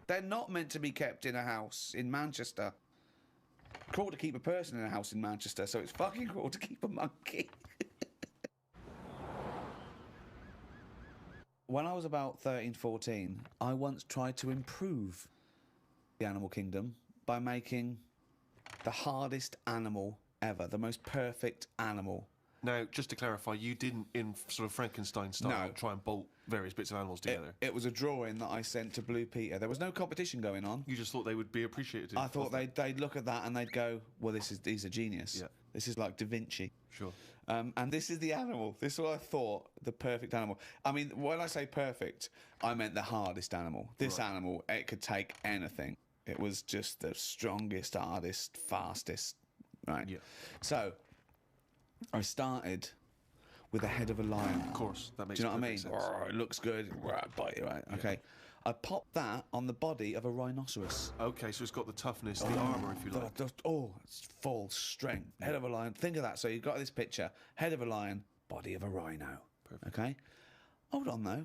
They're not meant to be kept in a house in Manchester. Cruel to keep a person in a house in Manchester, so it's fucking cruel to keep a monkey. When I was about 13, 14, I once tried to improve the animal kingdom by making the hardest animal ever, the most perfect animal. Now, just to clarify, you didn't, in sort of Frankenstein style, try and bolt various bits of animals together? It was a drawing that I sent to Blue Peter. There was no competition going on. You just thought they would be appreciative? I thought they'd look at that and they'd go, well, he's a genius. Yeah. This is like Da Vinci. Sure. And this is the animal. This is what I thought, the perfect animal. I mean, when I say perfect, I meant the hardest animal. This animal, it could take anything. It was just the strongest, hardest, fastest. Right. Yeah. So I started with the head of a lion. Of course, that makes sense. Do you know what I mean? Sense. It looks good. Bite you, right? Okay. I popped that on the body of a rhinoceros. Okay, so it's got the toughness, the armour, if you like. It's full strength. Head of a lion. Think of that. So you've got this picture. Head of a lion, body of a rhino. Perfect. Okay? Hold on, though.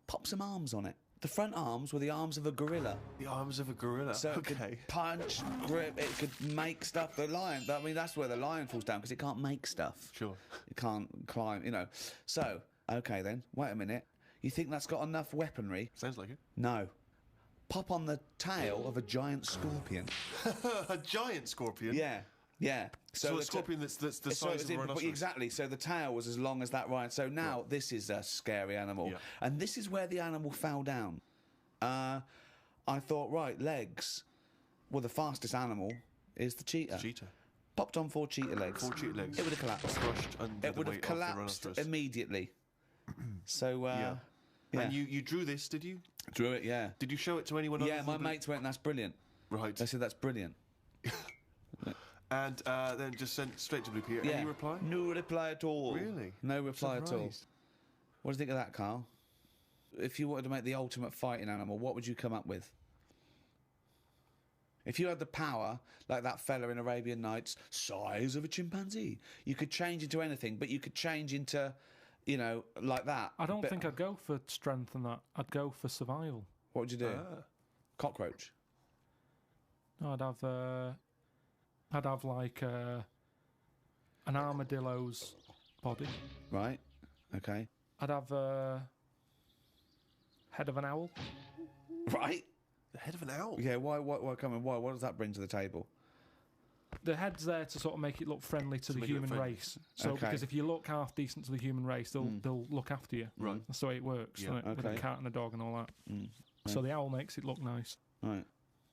Pop some arms on it. The front arms were the arms of a gorilla. The arms of a gorilla. So it could punch, grip, it could make stuff. The lion, I mean, that's where the lion falls down, because it can't make stuff. Sure. It can't climb, you know. So, okay then, wait a minute. You think that's got enough weaponry? Sounds like it. No. Pop on the tail of a giant scorpion. A giant scorpion? Yeah. Yeah. So a scorpion that's the size of a rhinoceros. Exactly. So the tail was as long as that rhino. So now this is a scary animal. Yeah. And this is where the animal fell down. I thought, right, legs. Well, the fastest animal is the cheetah. Cheetah. Popped on 4 cheetah legs. 4 cheetah legs. It would have collapsed. Crushed under It would the have weight of the collapsed rhinoceros. immediately. So, Yeah. And you drew this, did you? Drew it, yeah. Did you show it to anyone else? Yeah, my mates went, that's brilliant. Right. They said, that's brilliant. And then just sent straight to Blue Peter. Any reply? No reply at all. Really? No reply at all. Surprised. What do you think of that, Karl? If you wanted to make the ultimate fighting animal, what would you come up with? If you had the power, like that fella in Arabian Nights, size of a chimpanzee, you could change into anything, but you could change into, you know, like that. I don't think I'd go for strength and that. I'd go for survival. What would you do? Cockroach? No, I'd have like an armadillo's body. Right. Okay. I'd have a head of an owl. Right. The head of an owl? Yeah, why come and why? What does that bring to the table? The head's there to sort of make it look friendly to the human race. So, Okay. because if you look half decent to the human race, they'll look after you. Right. That's the way it works, Yeah. isn't it? With a cat and a dog and all that. So the owl makes it look nice. Right.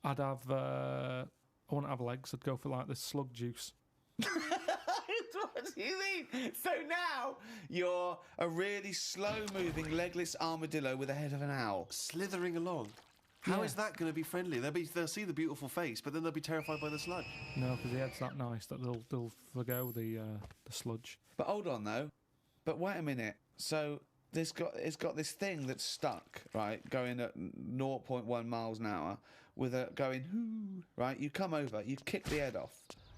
I'd have... I wouldn't have legs. I'd go for like the slug juice. What do you mean? So now you're a really slow-moving, legless armadillo with the head of an owl. Slithering along. How is that going to be friendly? They'll see the beautiful face, but then they'll be terrified by the sludge. No, because the head's that nice that they'll forgo the sludge. But hold on, though. But wait a minute. So it's got this thing that's stuck, right, going at 0.1 miles an hour, with a going, hoo, right? You come over, you kick the head off.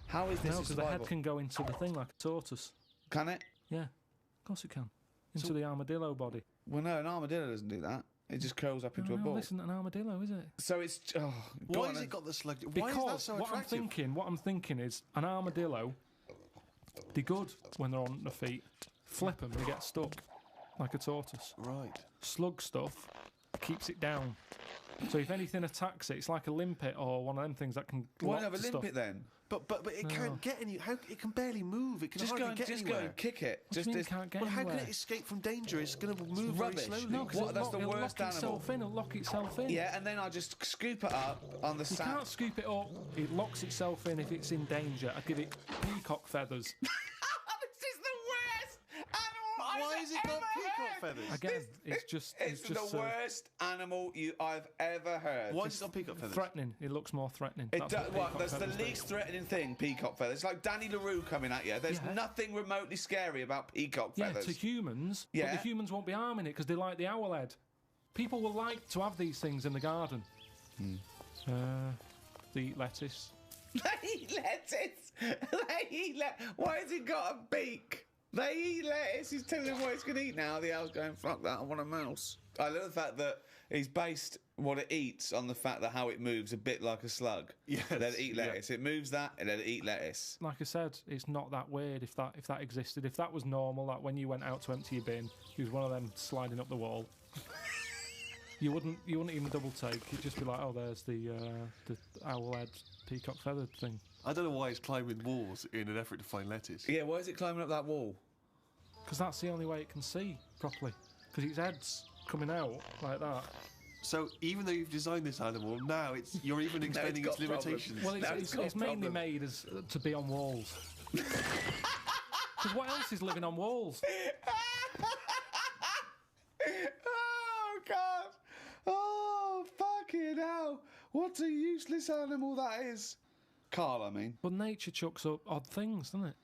How is this No, a because the survival? head can go into the thing like a tortoise. Can it? Yeah, of course it can. Into the armadillo body. Well, no, an armadillo doesn't do that. It just curls up into a No, ball. this isn't an armadillo, is it? So it's... Oh, Why has it got the slug? Why Because is that so attractive? what I'm thinking is an armadillo, they're good when they're on their feet. Flip them, they get stuck like a tortoise. Right. Slug stuff keeps it down. So if anything attacks it, it's like a limpet or one of them things that can. Why lock not have a the limpet stuff. then? But it can't get any. How it can barely move. It can Just hardly get anywhere. go and kick it. What do you mean it can't get Well, how anywhere? can it escape from danger? It's going to move very rubbish. slowly. No, because That's the it'll worst lock itself animal. in. It'll lock itself in. Yeah, and then I just scoop it up on the You sand. can't scoop it up. It locks itself in if it's in danger. I'd give it peacock feathers. This is the worst animal Why has it got peacock feathers? Again, it's just the worst animal I've ever heard. Why has it got peacock feathers? threatening. It looks more threatening. It That's does, what peacock that's the feathers do. least threatening thing, peacock feathers. It's like Danny LaRue coming at you. There's Yeah. nothing remotely scary about peacock Yeah, feathers. to humans, Yeah. but the humans won't be harming it because they like the owl head. People will like to have these things in the garden. They eat lettuce. They eat lettuce. Why has it got a beak? They eat lettuce. He's telling them what it's going to eat now. The owl's going, fuck that, I want a mouse. I love the fact that he's based what it eats on the fact that how it moves a bit like a slug. Yes, Let it eat yeah. lettuce. It moves that, and let it eat lettuce. Like I said, it's not that weird if that existed. If that was normal, that when you went out to empty your bin, he was one of them sliding up the wall. You wouldn't even double take. You'd just be like, oh, there's the owl-head peacock feathered thing. I don't know why it's climbing walls in an effort to find lettuce. Yeah, why is it climbing up that wall? Because that's the only way it can see properly. Because its head's coming out like that. So even though you've designed this animal, now you're even explaining got its limitations. Well, No, it's got it's mainly problem. made as to be on walls. Because what else is living on walls? Oh, God. Oh, fucking hell. What a useless animal that is. Karl, I mean. But nature chucks up odd things, doesn't it?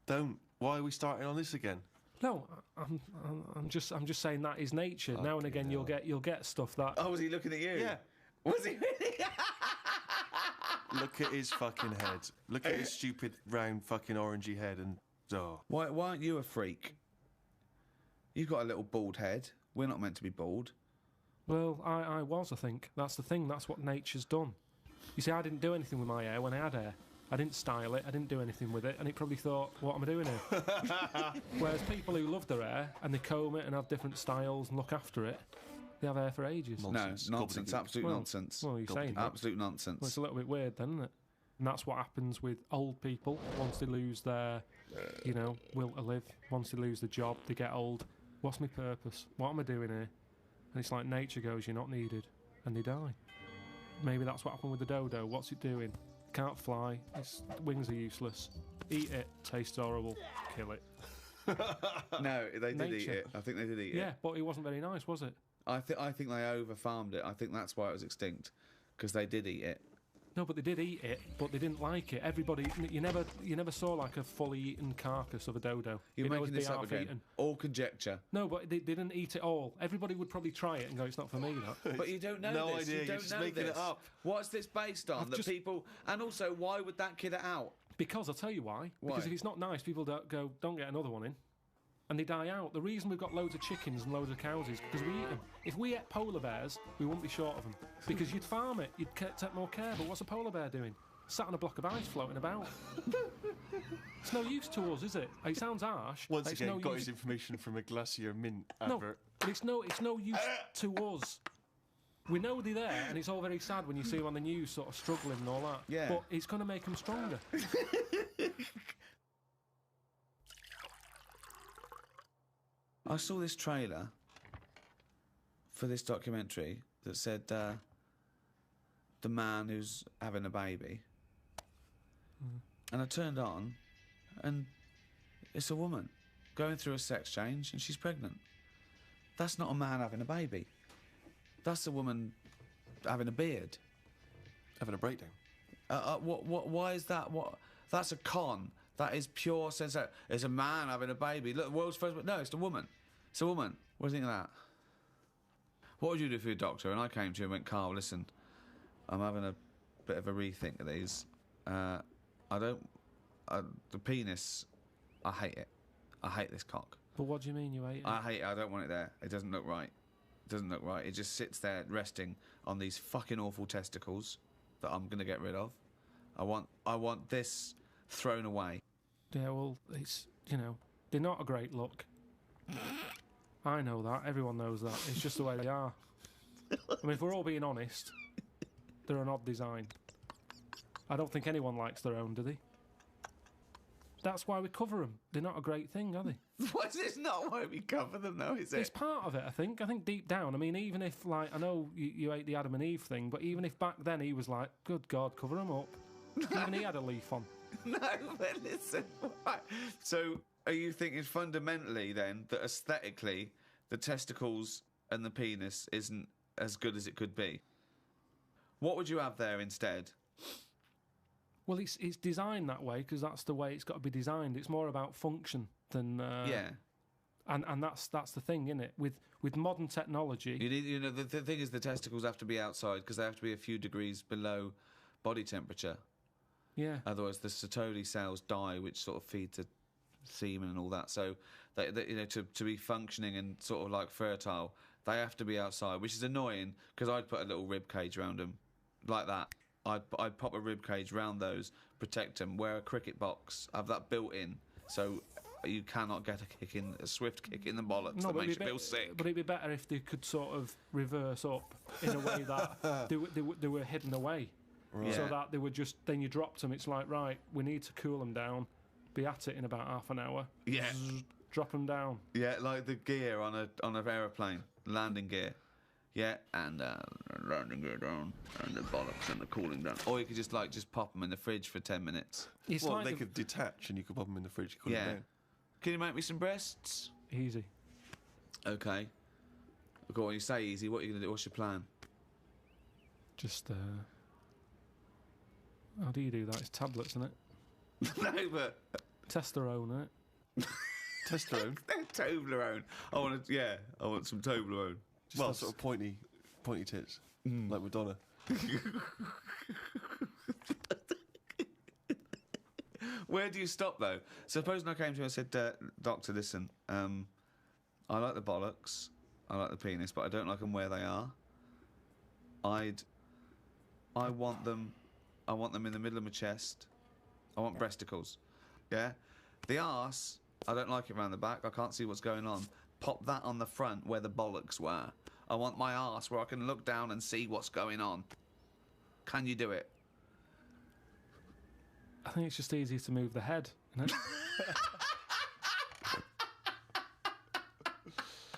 Don't. Why are we starting on this again? No, I'm just saying that is nature. Now and again, you'll get stuff that. Oh, was he looking at you? Yeah. Was he really? Look at his fucking head. Look at his stupid round fucking orangey head and... Oh. Why aren't you a freak? You've got a little bald head. We're not meant to be bald. Well, I was. I think that's the thing. That's what nature's done. You see, I didn't do anything with my hair when I had hair. I didn't style it, I didn't do anything with it, and it probably thought, what am I doing here? Whereas people who love their hair, and they comb it and have different styles and look after it, they have hair for ages. Nonsense. No, nonsense, Gobbledygook. absolute nonsense. Well, you're saying that. Absolute nonsense. Well, it's a little bit weird then, isn't it? And that's what happens with old people. Once they lose their, will to live, once they lose the job, they get old. What's my purpose? What am I doing here? And it's like nature goes, you're not needed, and they die. Maybe that's what happened with the dodo. What's it doing? Can't fly. Its wings are useless. Eat it. Tastes horrible. Kill it. No, they did eat Nature. it. I think they did eat Yeah, it. but it wasn't very nice, was it? I think they over-farmed it. I think that's why it was extinct, because they did eat it. No, but they did eat it, but they didn't like it. Everybody, you never saw like a fully eaten carcass of a dodo. You're You'd always making this be up again. half-eaten. All conjecture. No, but they didn't eat it all. Everybody would probably try it and go, it's not for me, that. But you don't know No this. idea, You you're don't just know making this. it up. What's this based on? I've That just- people... And also, why would that kid it out? Because I'll tell you why. Why? Because if it's not nice, people don't get another one in. And they die out. The reason we've got loads of chickens and loads of cows is because we eat them. If we ate polar bears, we wouldn't be short of them. Because you'd farm it, you'd take more care. But what's a polar bear doing? Sat on a block of ice floating about. It's no use to us, is it? It sounds harsh. Once but it's again, no got use. his information from a Glacier Mint No, advert. but it's no use to us. We know they're there, and it's all very sad when you see them on the news sort of struggling and all that. Yeah. But it's going to make them stronger. I saw this trailer for this documentary that said the man who's having a baby. And I turned on, and it's a woman going through a sex change, and she's pregnant. That's not a man having a baby. That's a woman having a beard. Having a breakdown. Why is that? That's a con. That is pure sense. It's a man having a baby. Look, the world's first. No, it's a woman. It's a woman. What do you think of that? What would you do for your doctor? And I came to you and went, Karl, listen, I'm having a bit of a rethink of these. The penis, I hate it. I hate this cock. But what do you mean you hate it? I hate it. I don't want it there. It doesn't look right. It doesn't look right. It just sits there resting on these fucking awful testicles that I'm going to get rid of. I want this thrown away. Yeah, well, it's, they're not a great look. I know that. Everyone knows that. It's just the way they are. I mean, if we're all being honest, they're an odd design. I don't think anyone likes their own, do they? That's why we cover them. They're not a great thing, are they? What's this not why we cover them, though, is it? It's part of it, I think. I think deep down, I mean, even if, I know you ate the Adam and Eve thing, but even if back then he was like, good God, cover them up. Even he had a leaf on. No, but listen. Why? So, are you thinking fundamentally, then, that aesthetically, the testicles and the penis isn't as good as it could be? What would you have there instead? Well, it's designed that way because that's the way it's got to be designed. It's more about function than Yeah. and that's the thing, isn't it? With modern technology, You need, the thing is the testicles have to be outside because they have to be a few degrees below body temperature. yeah. Otherwise, the Sertoli cells die, which sort of feed to semen and all that. So, to be functioning and sort of like fertile, They have to be outside, which is annoying because I'd put a little rib cage around them, like that. I'd pop a rib cage round those, protect them, wear a cricket box, have that built in, so you cannot get a swift kick in the bollocks that makes you feel sick. But it'd be better if they could sort of reverse up in a way that they were hidden away, Right. so Yeah. that they were just. Then you dropped them. It's like, right, we need to cool them down. Be at it in about half an hour. Yeah. Drop them down. Yeah, like the gear on an aeroplane, landing gear. Yeah, and landing gear down, and the bollocks and the cooling down. Or you could just pop them in the fridge for 10 minutes. It's Well, like they could detach and you could pop them in the fridge. Cool Yeah. them down. Can you make me some breasts? easy. Okay. Go on, you say easy. What are you going to do? What's your plan? Just how do you do that? It's tablets, isn't it? No, but Testosterone, isn't it? Testosterone. Toblerone. I want some Toblerone. Just that sort of pointy tits, like Madonna. Where do you stop though? Suppose I came to you and said, "Doctor, listen, I like the bollocks, I like the penis, but I don't like them where they are. I want them in the middle of my chest. I want breasticles. Yeah, the arse, I don't like it round the back. I can't see what's going on. Pop that on the front where the bollocks were. I want my arse where I can look down and see what's going on. Can you do it?" I think it's just easier to move the head, isn't it?